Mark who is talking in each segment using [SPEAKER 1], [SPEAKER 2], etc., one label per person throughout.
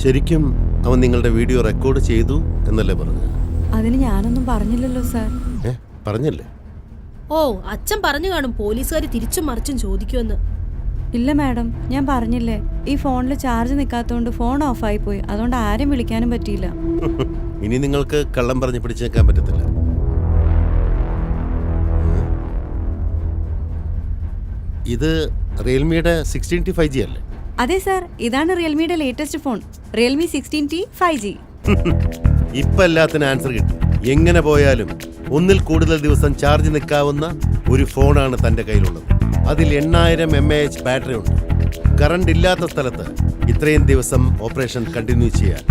[SPEAKER 1] ശരിക്കും അവൻ നിങ്ങളുടെ വീഡിയോ റെക്കോർഡ് ചെയ്തു എന്നല്ലേ പറഞ്ഞു?
[SPEAKER 2] അതിന് ഞാനൊന്നും പറഞ്ഞില്ലല്ലോ സാർ.
[SPEAKER 1] പറഞ്ഞല്ലേ?
[SPEAKER 3] ഓ, അച്ഛൻ പറഞ്ഞു കാണും പോലീസുകാർ തിരിച്ചും മറിച്ചും ചോദിക്കുമെന്ന്.
[SPEAKER 2] ഇല്ല മാഡം, ഞാൻ പറഞ്ഞില്ലേ, ഈ ഫോണിൽ ചാർജ് നിൽക്കാത്തതുകൊണ്ട് ഫോൺ ഓഫായി പോയി. അതുകൊണ്ട് ആരും വിളിക്കാനും പറ്റിയില്ല.
[SPEAKER 1] ഇനി നിങ്ങൾക്ക് കള്ളം പറഞ്ഞ് പിടിച്ചേക്കാൻ പറ്റത്തില്ല. ഇത് റിയൽമിയുടെ 16T 5G അല്ലേ?
[SPEAKER 2] അതെ സാർ, ഇതാണ് റിയൽമിയുടെ latest phone, Realme 16T 5G.
[SPEAKER 1] ഇപ്പൊ എല്ലാത്തിനും ആൻസർ കിട്ടി. എങ്ങനെ പോയാലും ഒന്നിൽ കൂടുതൽ ദിവസം ചാർജ് നിൽക്കാവുന്ന ഒരു ഫോണാണ് തന്റെ കയ്യിലുള്ളത്. അതിൽ 8000 mAh ബാറ്ററി ഉണ്ട്. കറണ്ട് ഇല്ലാത്ത സ്ഥലത്ത് ഇത്രയും ദിവസം ഓപ്പറേഷൻ കണ്ടിന്യൂ ചെയ്യാൻ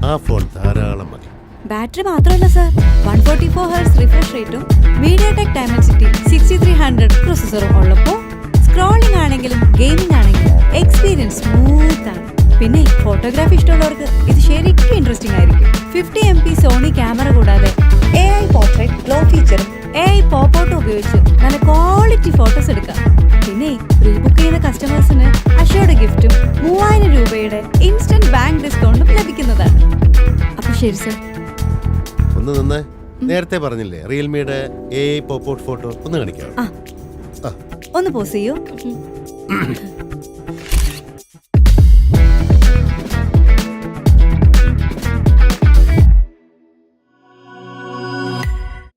[SPEAKER 1] ആ ഫോൺ ധാരാളം മതി.
[SPEAKER 2] ബാറ്ററി മാത്രമല്ല സാർ, 144 Hz റിഫ്രഷ് റേറ്റും മീഡിയാടെക് ഡൈമെൻസിറ്റി 6300 പ്രൊസസ്സറും ഉള്ളപ്പോൾ സ്ക്രോളിംഗ് ആണെങ്കിലും ഗെയിമിംഗ് ആണെങ്കിലും എക്സ്പീരിയൻസ് സ്മൂത്ത് ആണ്. പിന്നെ ഫോട്ടോഗ്രാഫി ഇഷ്ടമുള്ളവർക്ക് ഇത് ശരിക്കും ഇൻട്രസ്റ്റിംഗ് ആയിരിക്കും. 50 MP സോണി ക്യാമറ കൂടാതെ AI പോർട്രേറ്റ് ഗ്ലോ ഫീച്ചറും AI പോപ്പ്-ഔട്ട് ഉപയോഗിച്ച് നല്ല ക്വാളിറ്റി ഫോട്ടോസ് എടുക്കാം. പിന്നെ പ്രീ ബുക്ക് ചെയ്യുന്ന കസ്റ്റമേഴ്സിന് അഷ്യോർഡ് ഗിഫ്റ്റും 3000 രൂപയുടെ ഇൻസ്റ്റന്റ് ബാങ്ക് ഡിസ്കൗണ്ടും ലഭിക്കുന്നതാണ്. അപ്പൊ ശരി സർ.
[SPEAKER 1] ഒന്ന് നിന്ന് നേരത്തെ പറഞ്ഞില്ലേ റിയൽമിയുടെ AI പോപ്പ്-ഔട്ട് ഫോട്ടോ ഒന്ന് കാണിക്കാം.
[SPEAKER 2] ഒന്ന് പോസ് ചെയ്യൂ.